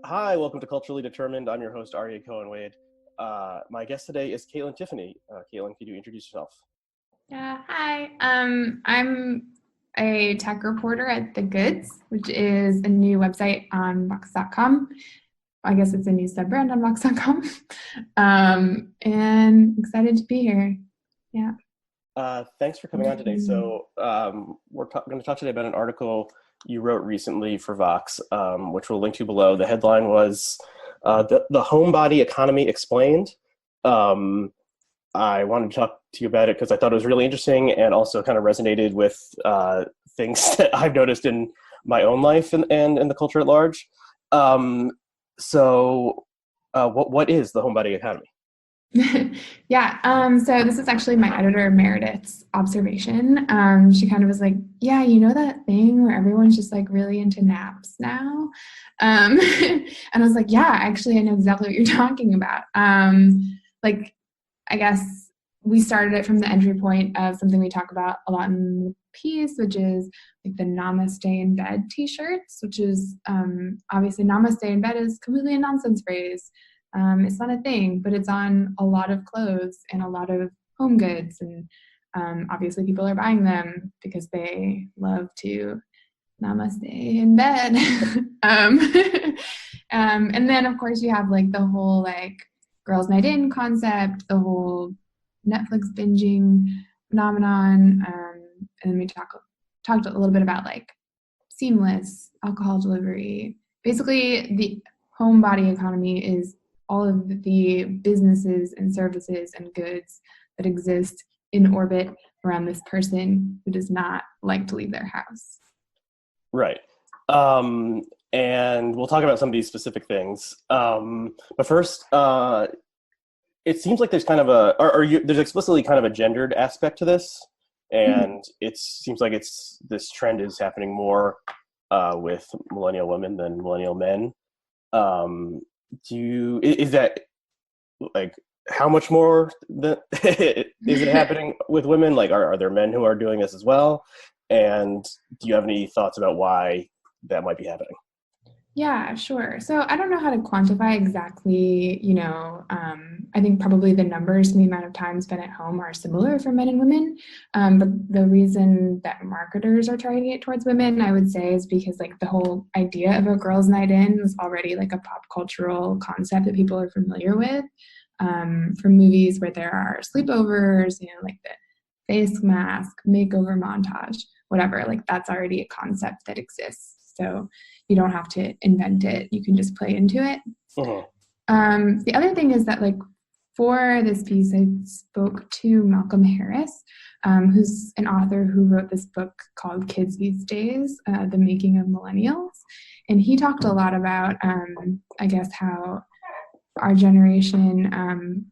Hi, welcome to Culturally Determined. I'm your host, Aryeh Cohen-Wade. My guest today is Kaitlyn Tiffany. Kaitlyn, could you introduce yourself? Yeah, hi. I'm a tech reporter at The Goods, which is a new website on Vox.com. I guess it's a new sub-brand on Vox.com. And excited to be here. Yeah. Thanks for coming on today. So we're going to talk today about an article you wrote recently for Vox, which we'll link to below. The headline was the Homebody Economy Explained. I wanted to talk to you about it because I thought it was really interesting and also kind of resonated with things that I've noticed in my own life and in the culture at large. So what is the Homebody Economy? Yeah. So this is actually my editor Meredith's observation. She kind of was like, yeah, you know that thing where everyone's just like really into naps now? And I was like, yeah, actually, I know exactly what you're talking about. I guess we started it from the entry point of something we talk about a lot in the piece, which is like the Namaste in Bed t-shirts, which is obviously Namaste in Bed is completely a nonsense phrase. It's not a thing, but it's on a lot of clothes and a lot of home goods. And obviously people are buying them because they love to namaste in bed. And then, of course, you have like the whole like girls' night in concept, the whole Netflix binging phenomenon. And then we talked a little bit about like seamless alcohol delivery. Basically, the homebody economy is all of the businesses and services and goods that exist in orbit around this person who does not like to leave their house. Right. And we'll talk about some of these specific things. But first, it seems like there's kind of there's explicitly kind of a gendered aspect to this. And it seems like this trend is happening more with millennial women than millennial men. Is that like how much more is it happening with women? Like, are there men who are doing this as well? And do you have any thoughts about why that might be happening? Yeah, sure. So I don't know how to quantify exactly, I think probably the numbers and the amount of time spent at home are similar for men and women. But the reason that marketers are targeting it towards women, I would say, is because like the whole idea of a girls' night in is already like a pop cultural concept that people are familiar with from movies where there are sleepovers, like the face mask, makeover montage, whatever. Like that's already a concept that exists. So you don't have to invent it. You can just play into it. Uh-huh. The other thing is that like for this piece, I spoke to Malcolm Harris, who's an author who wrote this book called Kids These Days, The Making of Millennials. And he talked a lot about, I guess, how our generation,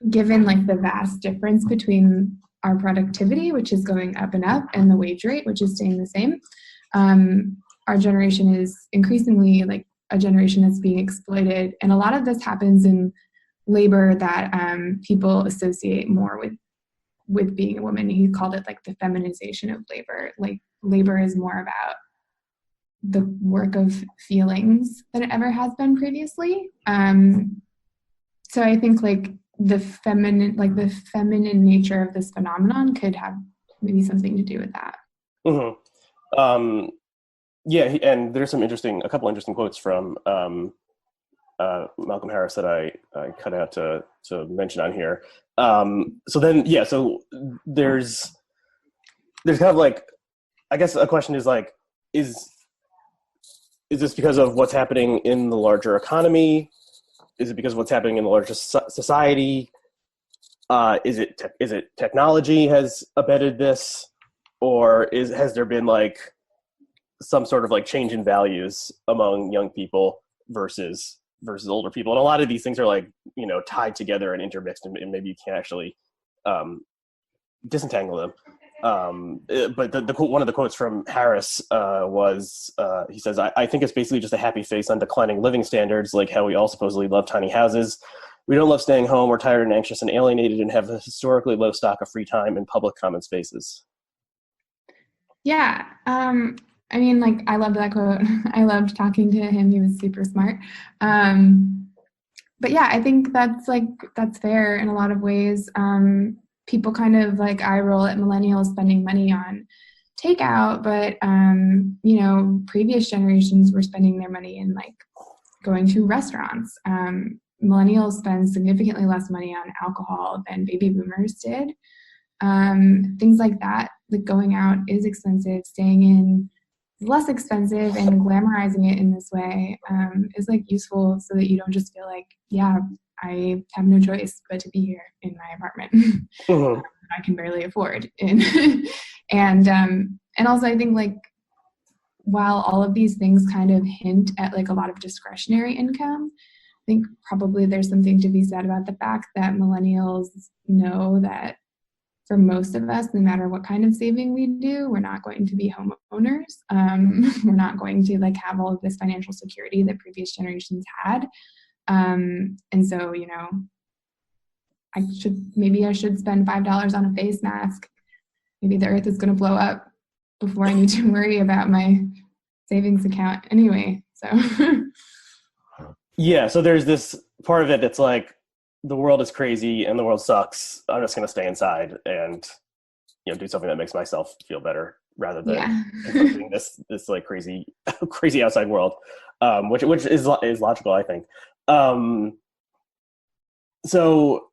given like the vast difference between our productivity, which is going up and up, and the wage rate, which is staying the same, our generation is increasingly like a generation that's being exploited. And a lot of this happens in labor that people associate more with being a woman. He called it like the feminization of labor. Like labor is more about the work of feelings than it ever has been previously. So I think like the feminine nature of this phenomenon could have maybe something to do with that. Mm-hmm. Yeah, and there's a couple interesting quotes from Malcolm Harris that I cut out to mention on here. So there's kind of like, I guess a question is like, is this because of what's happening in the larger economy? Is it because of what's happening in the larger society? Is it technology has abetted this, or has there been like some sort of like change in values among young people versus older people? And a lot of these things are like, tied together and intermixed, and maybe you can't actually disentangle them. But one of the quotes from Harris was, he says, I think it's basically just a happy face on declining living standards, like how we all supposedly love tiny houses. We don't love staying home. We're tired and anxious and alienated and have a historically low stock of free time in public common spaces. Yeah. I mean, like, I loved that quote. I loved talking to him. He was super smart. But yeah, I think that's fair in a lot of ways. People kind of like eye roll at millennials spending money on takeout, but previous generations were spending their money in like going to restaurants. Millennials spend significantly less money on alcohol than baby boomers did. Things like that, like going out is expensive, staying in is less expensive, and glamorizing it in this way is like useful so that you don't just feel like, yeah, I have no choice but to be here in my apartment. Mm-hmm. I can barely afford. And also I think like while all of these things kind of hint at like a lot of discretionary income, I think probably there's something to be said about the fact that millennials know that for most of us, no matter what kind of saving we do, we're not going to be homeowners. We're not going to like have all of this financial security that previous generations had. And so, I should spend $5 on a face mask. Maybe the earth is going to blow up before I need to worry about my savings account anyway. So Yeah, so there's this part of it that's like, the world is crazy and the world sucks. I'm just going to stay inside and, do something that makes myself feel better rather than confronting this like crazy outside world, which is logical, I think. So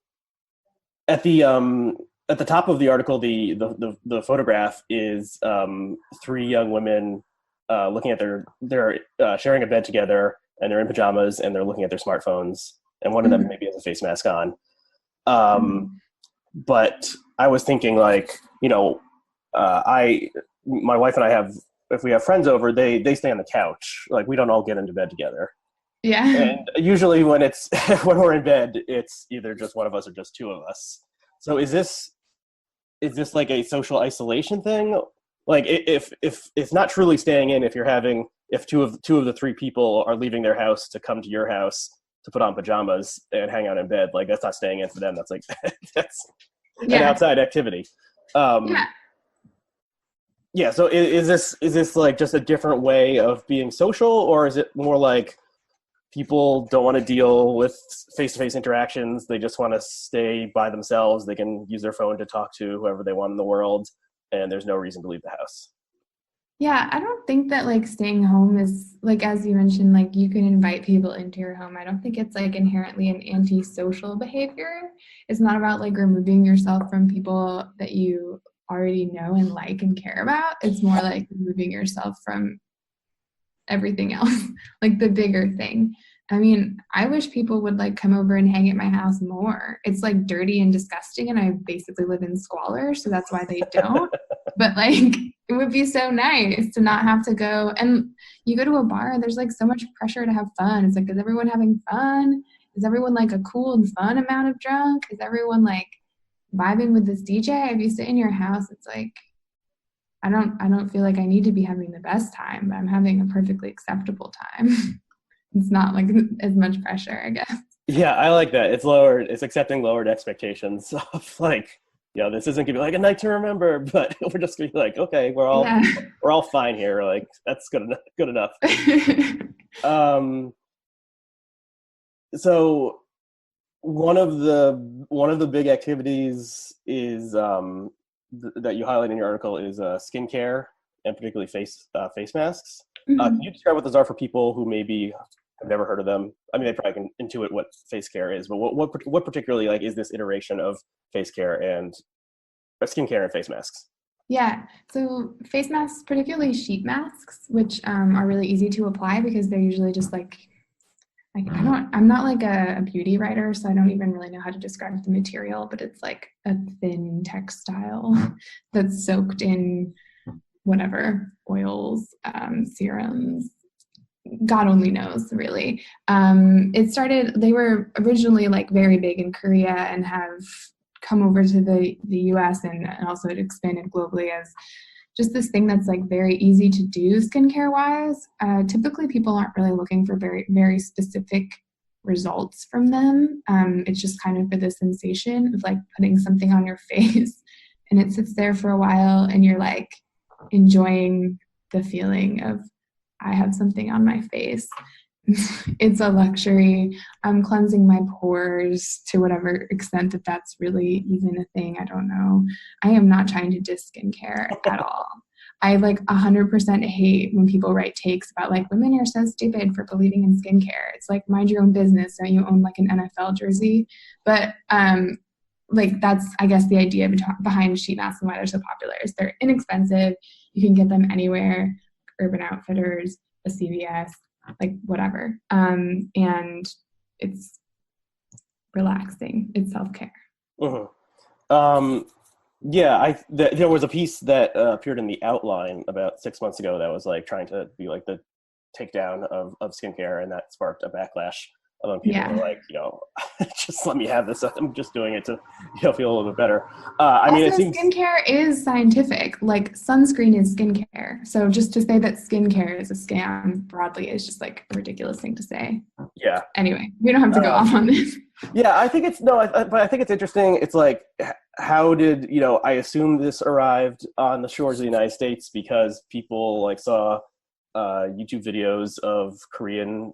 at the top of the article, the photograph is three young women looking at they're sharing a bed together, and they're in pajamas and they're looking at their smartphones, and one of them maybe has a face mask on. But I was thinking like, my wife and I if we have friends over, they stay on the couch. Like we don't all get into bed together. Yeah. And usually when when we're in bed, it's either just one of us or just two of us. So is this like a social isolation thing? Like if it's not truly staying in, if two of the three people are leaving their house to come to your house to put on pajamas and hang out in bed, like that's not staying in for them. That's like that's an outside activity. Yeah. So is this like just a different way of being social, or is it more like people don't want to deal with face-to-face interactions? They just want to stay by themselves. They can use their phone to talk to whoever they want in the world, and there's no reason to leave the house. Yeah, I don't think that like staying home is like, as you mentioned, like you can invite people into your home. I don't think it's like inherently an antisocial behavior. It's not about like removing yourself from people that you already know and like and care about. It's more like removing yourself from everything else, like the bigger thing. I mean, I wish people would like come over and hang at my house more. It's like dirty and disgusting, and I basically live in squalor, so that's why they don't. But like, it would be so nice to not have to go. And you go to a bar, and there's like so much pressure to have fun. It's like, is everyone having fun? Is everyone like a cool and fun amount of drunk? Is everyone like vibing with this DJ? If you sit in your house, it's like, I don't feel like I need to be having the best time, but I'm having a perfectly acceptable time. It's not like as much pressure, I guess. Yeah, I like that. It's accepting lowered expectations of like, this isn't gonna be like a night to remember, but we're just gonna be like, okay, we're all fine here. Like that's good enough. So one of the big activities is that you highlight in your article is skincare, and particularly face masks. Can you describe what those are for people who maybe have never heard of them? I mean, they probably can intuit what face care is, but what particularly like is this iteration of face care and skincare and face masks? Yeah, so face masks, particularly sheet masks, which are really easy to apply because they're usually just like I'm not like a beauty writer, so I don't even really know how to describe the material, but it's like a thin textile that's soaked in whatever oils, serums, God only knows, really. They were originally like very big in Korea and have come over to the US and also it expanded globally as just this thing that's like very easy to do skincare wise. Typically people aren't really looking for very, very specific results from them. It's just kind of for the sensation of like putting something on your face and it sits there for a while and you're like enjoying the feeling of I have something on my face. It's a luxury. I'm cleansing my pores to whatever extent that that's really even a thing. I don't know. I am not trying to diss skincare at all. I 100% hate when people write takes about women are so stupid for believing in skincare. It's mind your own business. Don't you own an NFL jersey? But that's, I guess, the idea behind sheet masks and why they're so popular is they're inexpensive. You can get them anywhere, Urban Outfitters, a CVS, whatever. And it's relaxing. It's self-care. Mm-hmm. There was a piece that appeared in the Outline about 6 months ago that was trying to be the takedown of skincare, and that sparked a backlash among people who were just let me have this. I'm just doing it to feel a little bit better. It seems skincare is scientific. Sunscreen is skincare. So just to say that skincare is a scam broadly is just a ridiculous thing to say. Yeah. Anyway, we don't have to go off on this. Yeah, I think it's but I think it's interesting. It's how did I assume this arrived on the shores of the United States because people saw YouTube videos of Korean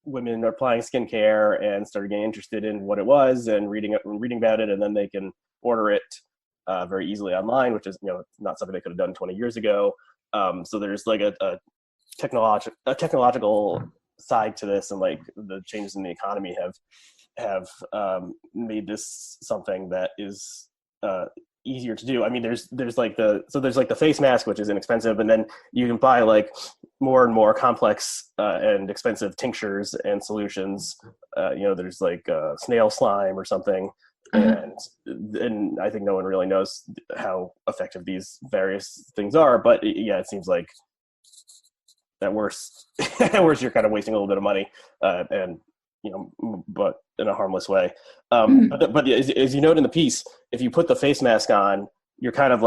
women applying skincare and started getting interested in what it was and reading about it, and then they can order it very easily online, which is not something they could have done 20 years ago. So there's a technological side to this, and the changes in the economy have made this something that is easier to do. There's the face mask, which is inexpensive, and then you can buy more and more complex and expensive tinctures and solutions. There's snail slime or something, and I think no one really knows how effective these various things are. But it seems like at worst, you're kind of wasting a little bit of money, and but in a harmless way. But as you note in the piece, if you put the face mask on, you're kind of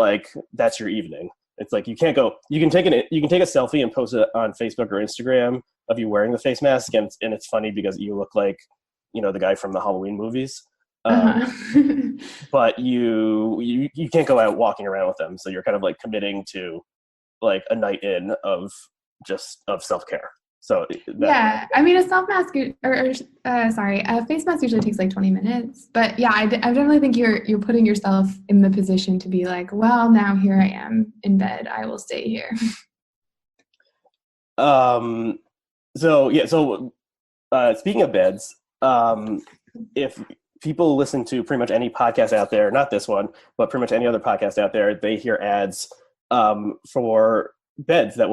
that's your evening. It's you can't go. You can take a selfie and post it on Facebook or Instagram of you wearing the face mask, and it's funny because you look like the guy from the Halloween movies. But you can't go out walking around with them, so you're kind of committing to a night in of self-care. So a face mask usually takes 20 minutes, but I definitely think you're putting yourself in the position to be well, now here I am in bed, I will stay here. Speaking of beds, if people listen to pretty much any podcast out there, not this one, but pretty much any other podcast out there, they hear ads for beds that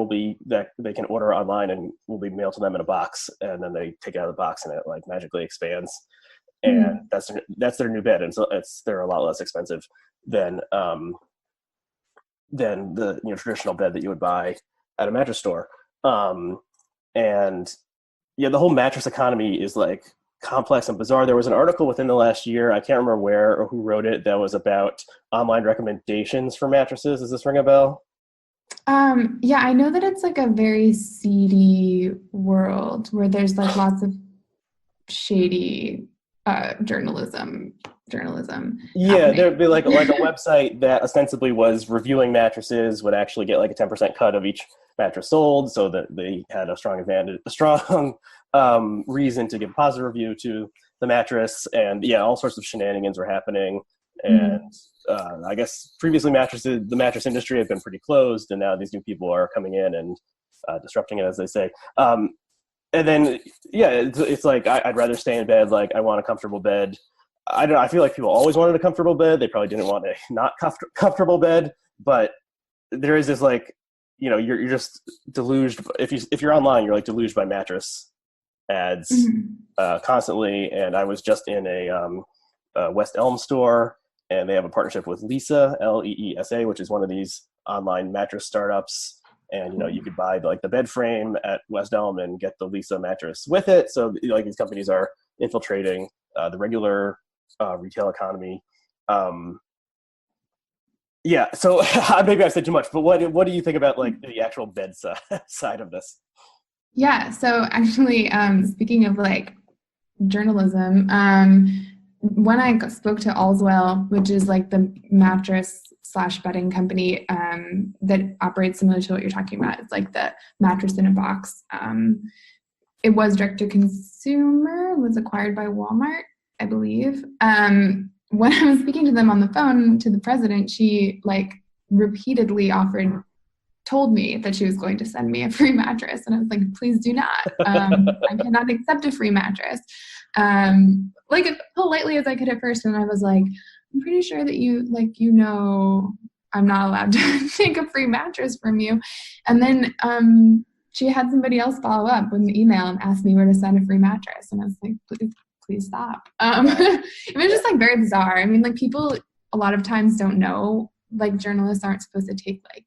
they can order online and will be mailed to them in a box, and then they take it out of the box and it magically expands, and that's their new bed, and so they're a lot less expensive than the traditional bed that you would buy at a mattress store. The whole mattress economy is complex and bizarre. There was an article within the last year, I can't remember where or who wrote it, that was about online recommendations for mattresses. Does this ring a bell? I know that it's a very seedy world where there's lots of shady journalism. Yeah, there'd be a website that ostensibly was reviewing mattresses would actually get a 10% cut of each mattress sold, so that they had a strong reason to give a positive review to the mattress, and all sorts of shenanigans were happening. And I guess previously the mattress industry had been pretty closed, and now these new people are coming in and disrupting it, as they say. And then it's I'd rather stay in bed. I want a comfortable bed. I feel people always wanted a comfortable bed. They probably didn't want a not comfortable bed, but there is this you're just deluged. If you're online, you're deluged by mattress ads constantly. And I was just in a West Elm store, and they have a partnership with Leesa, Leesa, which is one of these online mattress startups. And you could buy the bed frame at West Elm and get the Leesa mattress with it. So these companies are infiltrating the regular retail economy. So maybe I said too much, but what do you think about the actual bed side of this? Yeah, so actually, speaking of journalism, when I spoke to Allswell, which is the mattress slash bedding company that operates similar to what you're talking about. It's like the mattress in a box. It was direct to consumer, was acquired by Walmart, I believe. When I was speaking to them on the phone, to the president, she like repeatedly told me that she was going to send me a free mattress. And I was like, please do not. I cannot accept a free mattress. Like as politely as I could at first. And I was like, I'm pretty sure that I'm not allowed to take a free mattress from you. And then she had somebody else follow up with an email and ask me where to send a free mattress. And I was like, please stop. It was just like very bizarre. I mean, like people a lot of times don't know, like journalists aren't supposed to take like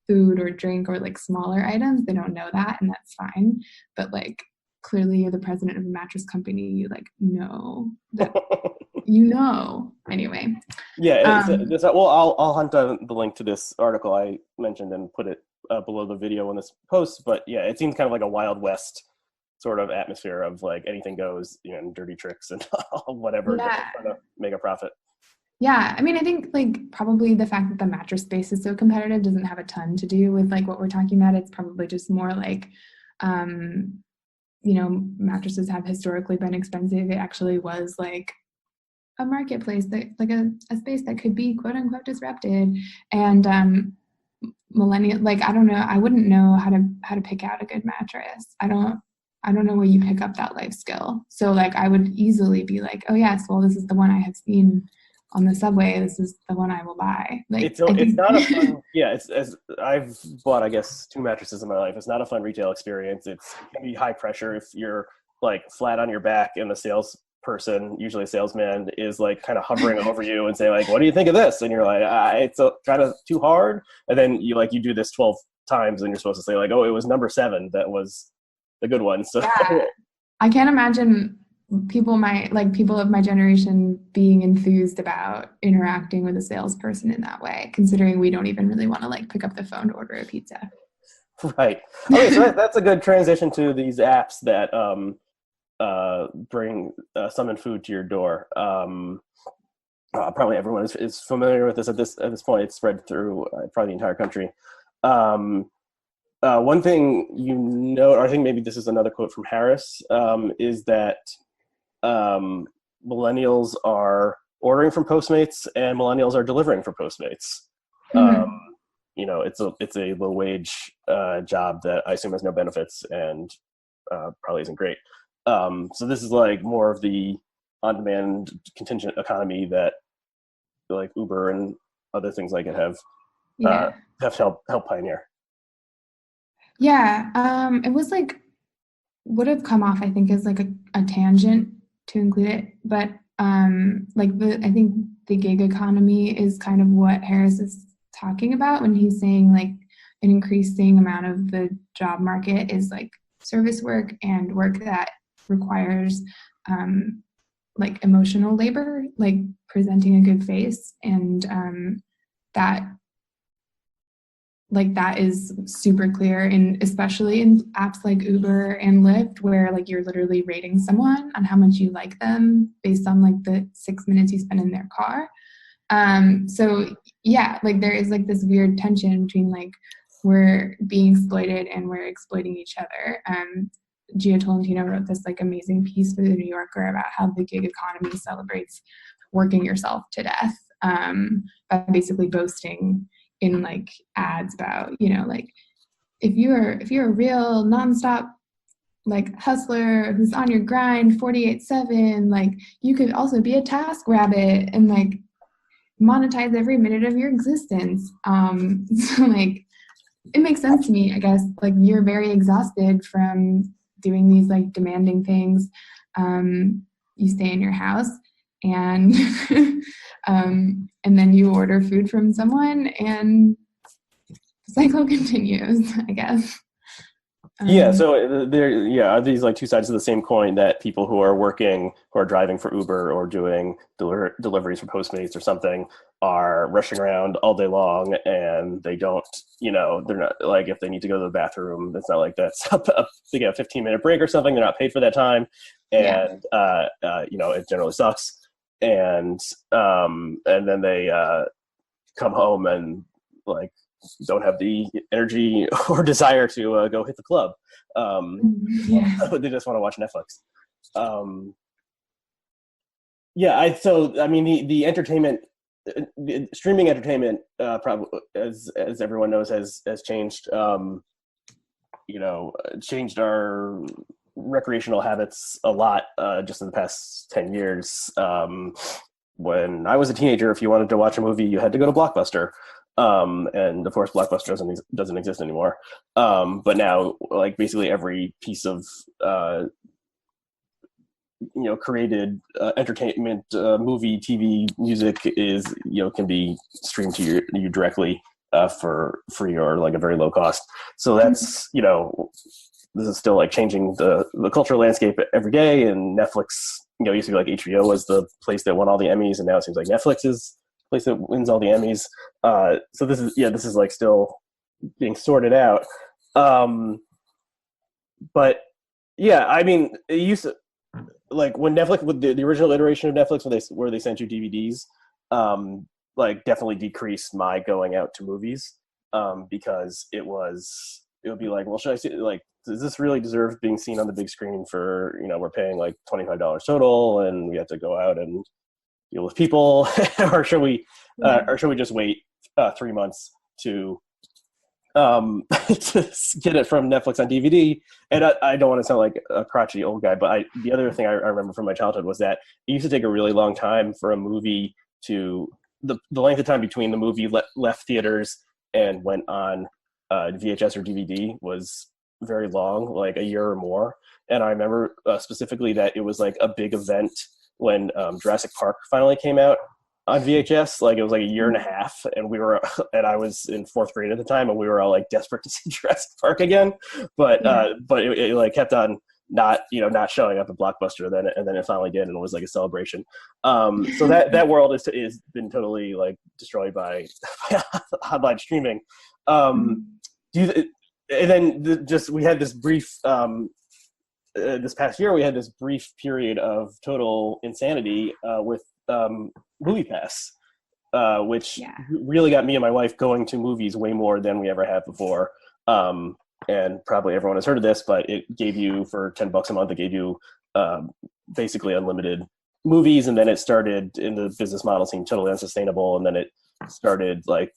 food or drink or like smaller items. They don't know that, and that's fine. But like clearly you're the president of a mattress company. You like know that, Anyway. Yeah. Well, I'll hunt down the link to this article I mentioned and put it below the video when this posts. But yeah, it seems kind of like a Wild West sort of atmosphere of like anything goes, and dirty tricks and whatever, yeah. Trying to make a profit. Yeah, I mean, I think like probably the fact that the mattress space is so competitive doesn't have a ton to do with like what we're talking about. It's probably just more like, mattresses have historically been expensive. It actually was like a marketplace that like a space that could be quote unquote disrupted. And millennial, like I don't know, I wouldn't know how to pick out a good mattress. I don't know where you pick up that life skill. So like I would easily be like, oh yes, well this is the one I have seen on the subway. This is the one I will buy. Like it's not a fun. Yeah, it's I've bought I guess 2 mattresses in my life. It's not a fun retail experience. It can be high pressure if you're like flat on your back and the salesperson, usually a salesman, is like kind of hovering over you and saying like, "What do you think of this?" And you're like, "It's kind of too hard." And then you do this 12 times and you're supposed to say like, "Oh, it was number 7 that was the good one." So yeah. I can't imagine people of my generation being enthused about interacting with a salesperson in that way, considering we don't even really want to like pick up the phone to order a pizza. Right. Okay, so that's a good transition to these apps that summon food to your door. Probably everyone is familiar with this at this point. It's spread through probably the entire country. One thing or I think maybe this is another quote from Harris, is that millennials are ordering from Postmates and millennials are delivering for Postmates. Mm-hmm. It's a low wage job that I assume has no benefits and probably isn't great. So this is like more of the on-demand contingent economy that like Uber and other things like it have helped pioneer. Yeah, it was like would have come off I think as like a tangent to include it, but I think the gig economy is kind of what Harris is talking about when he's saying like an increasing amount of the job market is like service work and work that requires like emotional labor, like presenting a good face, and that is super clear, and especially in apps like Uber and Lyft, where like you're literally rating someone on how much you like them based on like the 6 minutes you spend in their car. So yeah, like there is like this weird tension between like we're being exploited and we're exploiting each other. Gia Tolentino wrote this like amazing piece for the New Yorker about how the gig economy celebrates working yourself to death, by basically boasting in like ads about, like if you're a real nonstop like hustler who's on your grind 48/7, like you could also be a task rabbit and like monetize every minute of your existence. So like it makes sense to me, I guess, like you're very exhausted from doing these like demanding things. You stay in your house and and then you order food from someone and the cycle continues, I guess. So there are these like two sides of the same coin, that people who are driving for Uber or doing deliveries for Postmates or something are rushing around all day long, and they don't, they're not like, if they need to go to the bathroom, it's not like that's they get a 15-minute break or something. They're not paid for that time. And, it generally sucks. And then they, come home and like don't have the energy or desire to go hit the club. Yeah. They just want to watch Netflix. I mean, the entertainment, the streaming entertainment, probably as everyone knows, has changed. Changed our recreational habits a lot just in the past 10 years. When I was a teenager, if you wanted to watch a movie, you had to go to Blockbuster. And of course, Blockbuster doesn't exist anymore. But now, like, basically every piece of created entertainment, movie, TV, music is can be streamed to you directly for free or like a very low cost. So that's this is still like changing the cultural landscape every day. And Netflix, used to be like HBO was the place that won all the Emmys, and now it seems like Netflix is the place that wins all the Emmys. So this is like still being sorted out. But yeah, I mean, it used to, like when Netflix, with the original iteration of Netflix, where they sent you DVDs, like definitely decreased my going out to movies, because it would be like, well, should I see, like, does this really deserve being seen on the big screen for, we're paying like $25 total and we have to go out and deal with people, or should we just wait 3 months to to get it from Netflix on DVD? And I don't want to sound like a crotchety old guy, but the other thing I remember from my childhood was that it used to take a really long time for a movie to, the length of time between the movie left theaters and went on VHS or DVD was very long, like a year or more. And I remember specifically that it was like a big event when Jurassic Park finally came out on VHS. Like it was like a year and a half, and and I was in 4th grade at the time, and we were all like desperate to see Jurassic Park again. But it like kept on not showing up at Blockbuster then, and then it finally did, and it was like a celebration. So that world is been totally like destroyed by online streaming. And then we had this brief this past year, we had this brief period of total insanity with MoviePass, which really got me and my wife going to movies way more than we ever have before. And probably everyone has heard of this, but it gave you, for $10 a month, it gave you basically unlimited movies. And then it started, in the business model, seemed totally unsustainable. And then it started like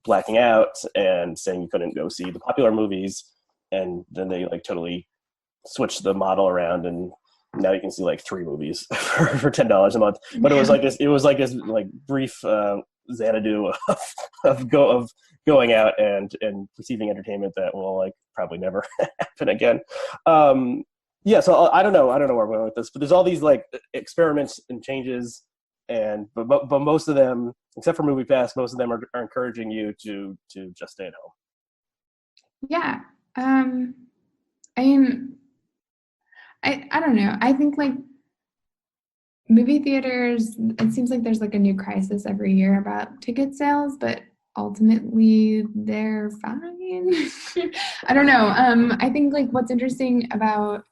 blacking out and saying you couldn't go see the popular movies. And then they like totally switched the model around, and now you can see like 3 movies for $10 a month. But it was like this brief Xanadu of going out and receiving entertainment that will like probably never happen again. So I don't know where we're going with this, but there's all these like experiments and changes, but most of them, except for MoviePass, most of them are encouraging you to just stay at home. Yeah. I mean, I don't know. I think like movie theaters, it seems like there's like a new crisis every year about ticket sales, but ultimately they're fine. I don't know. I think like what's interesting about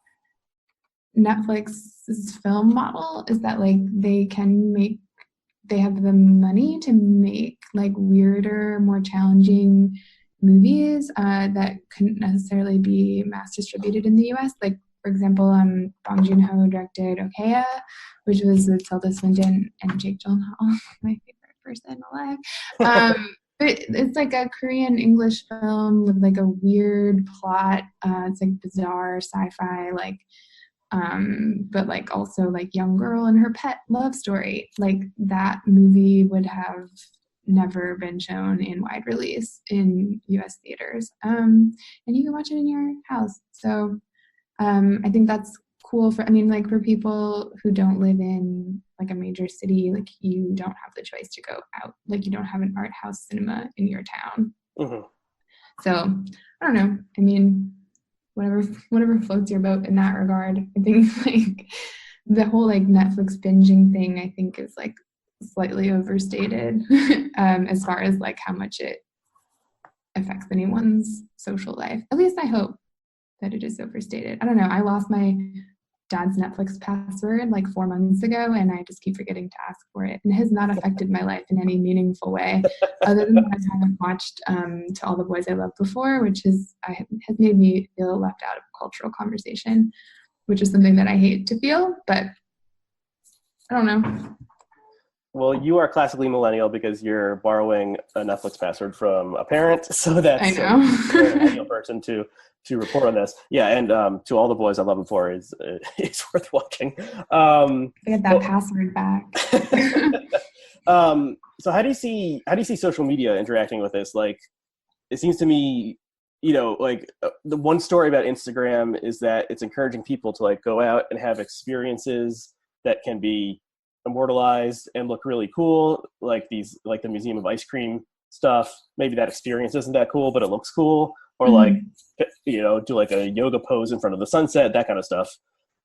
Netflix's film model is that like they have the money to make like weirder, more challenging movies that couldn't necessarily be mass distributed in the US. Like, for example, Bong Joon-ho directed Okja, which was with Tilda Swinton and Jake Gyllenhaal, my favorite person alive. But it's like a Korean English film with like a weird plot. It's like bizarre sci-fi, like, but like also like young girl and her pet love story. Like that movie would have never been shown in wide release in US theaters. And you can watch it in your house. So I think that's cool for people who don't live in like a major city. Like you don't have the choice to go out. Like you don't have an art house cinema in your town. Mm-hmm. So I don't know. I mean, whatever floats your boat in that regard. I think like the whole like Netflix binging thing, I think is like slightly overstated as far as like how much it affects anyone's social life. At least I hope that it is overstated. I don't know. I lost my dad's Netflix password like 4 months ago, and I just keep forgetting to ask for it. And it has not affected my life in any meaningful way, other than that I haven't watched To All the Boys I Loved Before, which has made me feel left out of cultural conversation, which is something that I hate to feel, but I don't know. Well, you are classically millennial because you're borrowing a Netflix password from a parent, so that's I know. you're an ideal person to report on this. Yeah, and To All the Boys I Love Before is worth watching. Get that password back. So how do you see social media interacting with this? Like, it seems to me, like the one story about Instagram is that it's encouraging people to like go out and have experiences that can be immortalized and look really cool, like the Museum of Ice Cream stuff. Maybe that experience isn't that cool, but it looks cool. Or like, do like a yoga pose in front of the sunset, that kind of stuff.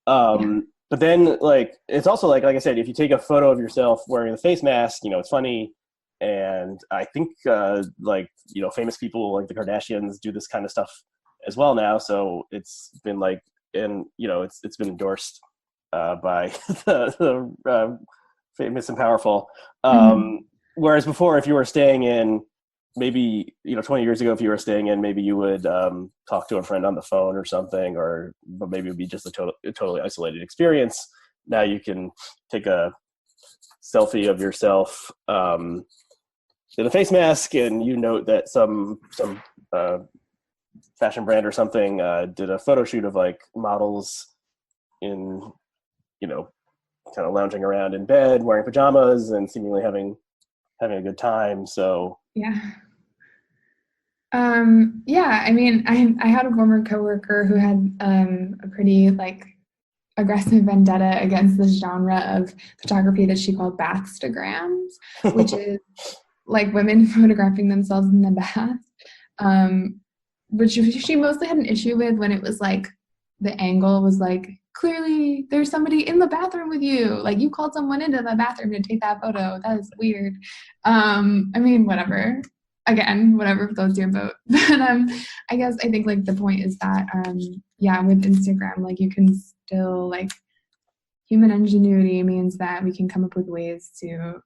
But then like, it's also like I said, if you take a photo of yourself wearing the face mask, it's funny. And I think famous people like the Kardashians do this kind of stuff as well now. So it's been like, and it's been endorsed by the famous and powerful. Whereas before, if you were staying in, maybe 20 years ago, if you were staying in, maybe you would talk to a friend on the phone or something, but maybe it would be just a totally isolated experience. Now you can take a selfie of yourself in a face mask, and you note that some fashion brand or something did a photo shoot of like models in kind of lounging around in bed wearing pajamas and seemingly having a good time. So yeah. I mean, I had a former coworker who had a pretty like aggressive vendetta against this genre of photography that she called bathstagrams, which is like women photographing themselves in the bath, which she mostly had an issue with when it was like the angle was like, clearly there's somebody in the bathroom with you, like you called someone into the bathroom to take that photo, that is weird. I mean, whatever floats your boat. But I think like the point is that with Instagram, like you can still like, human ingenuity means that we can come up with ways to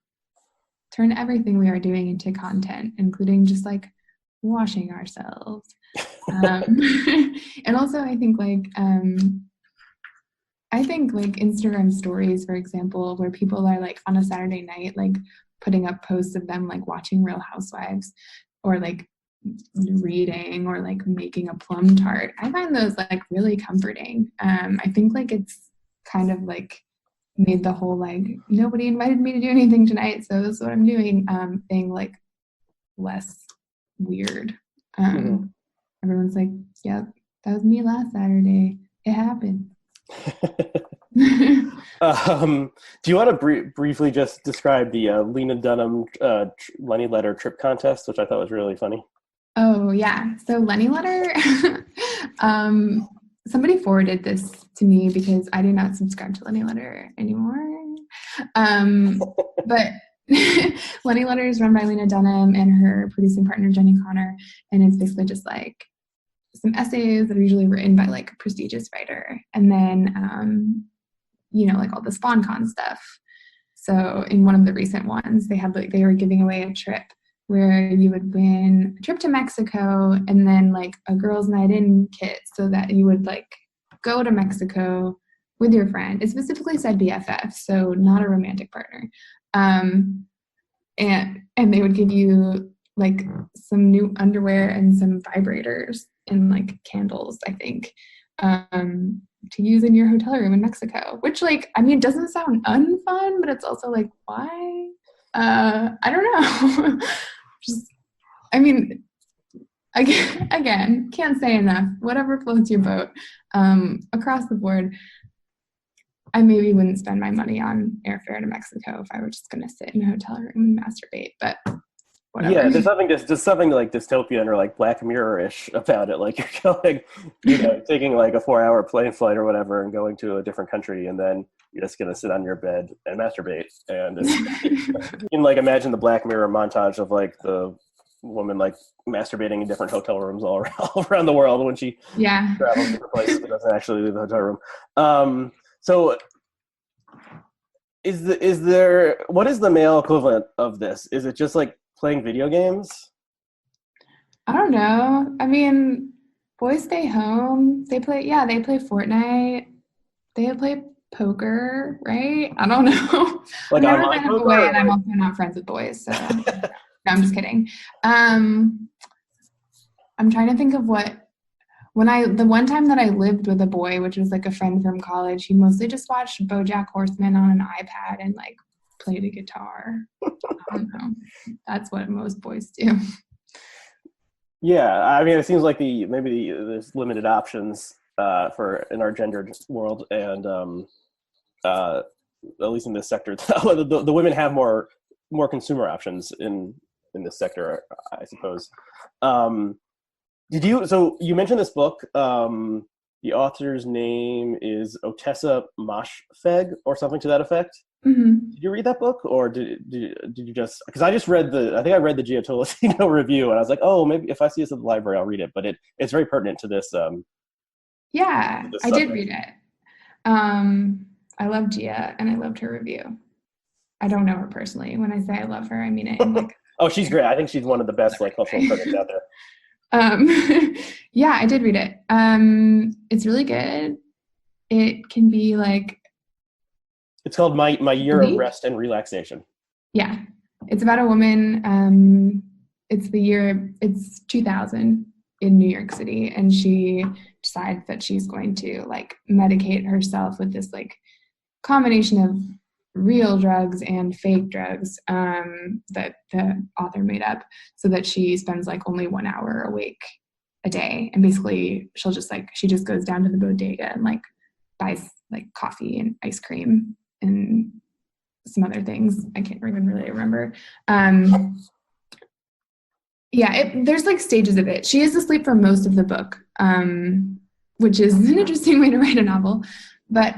turn everything we are doing into content, including just like washing ourselves. And also I think like Instagram stories, for example, where people are like on a Saturday night, like putting up posts of them like watching Real Housewives or like reading or like making a plum tart. I find those like really comforting. I think like it's kind of like made the whole like nobody invited me to do anything tonight, so this is what I'm doing thing like less weird. Everyone's like, yep, that was me last Saturday. It happened. Do you want to briefly just describe the Lena Dunham Lenny Letter trip contest, which I thought was really funny? Oh yeah, so Lenny Letter, somebody forwarded this to me because I do not subscribe to Lenny Letter anymore. But Lenny Letter is run by Lena Dunham and her producing partner Jenny Connor, and it's basically just like some essays that are usually written by like a prestigious writer, and then like all the SpawnCon stuff. So in one of the recent ones, they were giving away a trip where you would win a trip to Mexico and then like a girls' night in kit, so that you would like go to Mexico with your friend. It specifically said BFF, so not a romantic partner. And they would give you like some new underwear and some vibrators and like candles, I think, to use in your hotel room in Mexico, which like, I mean, it doesn't sound unfun, but it's also like, why? I don't know. I mean, again, can't say enough. Whatever floats your boat. Across the board, I maybe wouldn't spend my money on airfare to Mexico if I were just going to sit in a hotel room and masturbate, but whatever. Yeah, there's something like dystopian or like Black Mirror-ish about it. Like you're going, taking like a 4-hour plane flight or whatever and going to a different country, and then you're just going to sit on your bed and masturbate. And you can like imagine the Black Mirror montage of like the woman like masturbating in different hotel rooms all around the world when she travels to different places but doesn't actually leave the hotel room. So what is the male equivalent of this? Is it just like playing video games? I don't know. I mean, boys stay home. They play Fortnite. They play poker, right? I don't know. I've Like never online been a poker? boy, Or and I'm like, also not friends with boys, so no, I'm just kidding. Um, I'm trying to think of the one time that I lived with a boy, which was like a friend from college, he mostly just watched BoJack Horseman on an iPad and like played a guitar. I don't know. That's what most boys do. yeah, I mean, it seems like there's limited options for in our gendered world, and at least in this sector, the women have more consumer options in this sector, I suppose. Um, So you mentioned this book. The author's name is Otessa Moshfegh or something to that effect. Hmm. Did you read that book, or did you just? Because I just read I think I read the Gia Tolentino review, and I was like, oh, maybe if I see this at the library, I'll read it. But it's very pertinent to Yeah, this I did subject. read it. Um, I love Gia and I loved her review. I don't know her personally. When I say I love her, I mean it in like Oh, she's great. I think she's one of the best like cultural a critics out there. um, yeah, I did read it. It's really good. It can be like It's called My Year of bleak. Rest and Relaxation. Yeah, it's about a woman. It's 2000 in New York City, and she decides that she's going to like medicate herself with this like combination of real drugs and fake drugs that the author made up, so that she spends like only 1 hour awake a day, and basically she just goes down to the bodega and like buys like coffee and ice cream and some other things I can't even really remember. There's like stages of it. She is asleep for most of the book, which is an interesting way to write a novel. But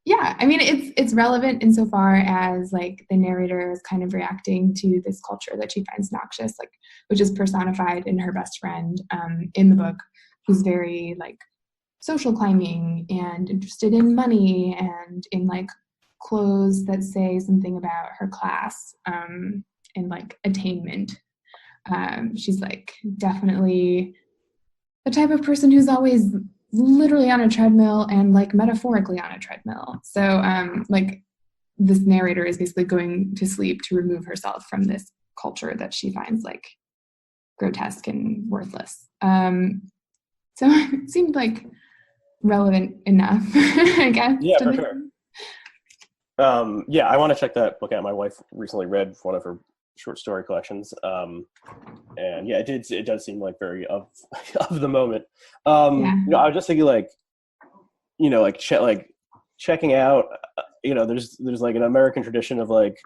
yeah, I mean, it's relevant insofar as like the narrator is kind of reacting to this culture that she finds noxious, like which is personified in her best friend in the book, who's very like social climbing and interested in money and in like clothes that say something about her class and like attainment. She's like definitely the type of person who's always literally on a treadmill and like metaphorically on a treadmill. So like this narrator is basically going to sleep to remove herself from this culture that she finds like grotesque and worthless. So it seemed like relevant enough, I guess. Yeah, for sure. Yeah, I want to check that book out. My wife recently read one of her short story collections, and yeah, it does seem like very of of the moment. Yeah. I was just thinking like like checking out. There's like an American tradition of like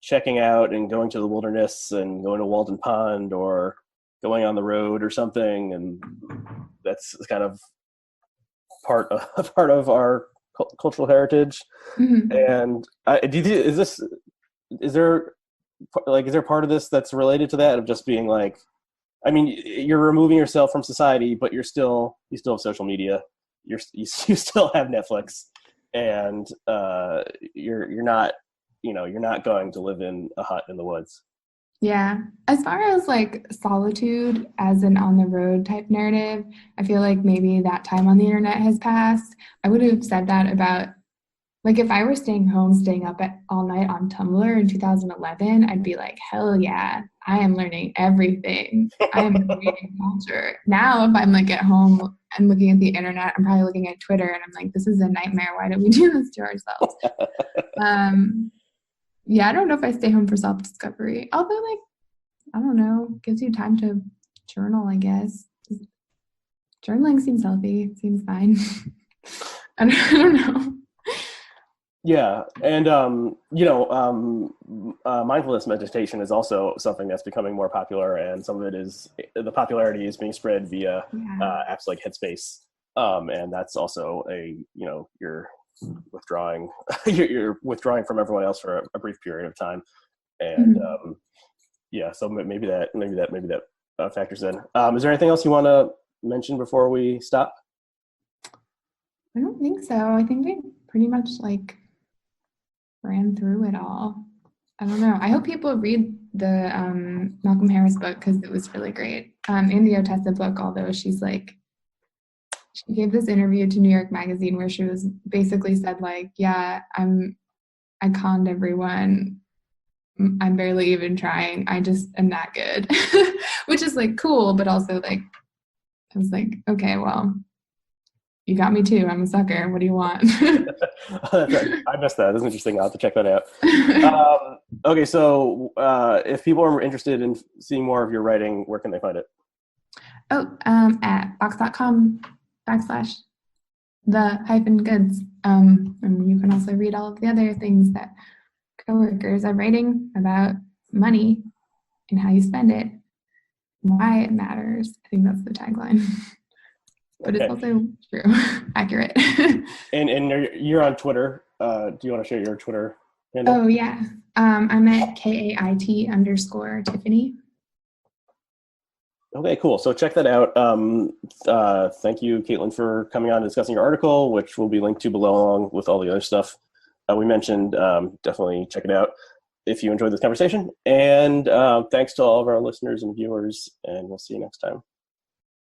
checking out and going to the wilderness and going to Walden Pond or going on the road or something, and that's kind of part of our cultural heritage. Mm-hmm. And is there part of this that's related to that, of just being like, I mean, you're removing yourself from society, but you still have social media, you still have Netflix, and you're not you're not going to live in a hut in the woods. Yeah. As far as like solitude as an on the road type narrative, I feel like maybe that time on the internet has passed. I would have said that about like if I were staying home, staying up all night on Tumblr in 2011, I'd be like, hell yeah, I am learning everything. I am creating culture. Now, if I'm like at home and looking at the internet, I'm probably looking at Twitter and I'm like, this is a nightmare. Why don't we do this to ourselves? Yeah, I don't know if I stay home for self-discovery. Although, like, I don't know, gives you time to journal, I guess. Journaling seems healthy, seems fine. I don't know. Yeah, and mindfulness meditation is also something that's becoming more popular, and some of it is the popularity is being spread via Yeah. apps like Headspace, and that's also you're withdrawing you're withdrawing from everyone else for a brief period of time, and Mm-hmm. yeah, so maybe that factors in. Is there anything else you want to mention before we stop? I don't think so. I think we pretty much like ran through it all. I don't know. I hope people read the Malcolm Harris book because it was really great. In the Otessa book, although she gave this interview to New York Magazine where she was basically said like, yeah, I conned everyone. I'm barely even trying. I just am that good, which is like cool, but also like, I was like, okay, well, you got me too. I'm a sucker. What do you want? That's right. I missed that. That's interesting. I'll have to check that out. Okay, so if people are interested in seeing more of your writing, where can they find it? At box.com/the-goods. And you can also read all of the other things that coworkers are writing about money and how you spend it, why it matters. I think that's the tagline. But Okay. it's also true, accurate. And you're on Twitter. Do you want to share your Twitter handle? Oh, yeah. I'm at KAIT_Tiffany. Okay, cool. So check that out. Thank you, Kaitlyn, for coming on and discussing your article, which will be linked to below along with all the other stuff we mentioned. Definitely check it out if you enjoyed this conversation. And thanks to all of our listeners and viewers, and we'll see you next time.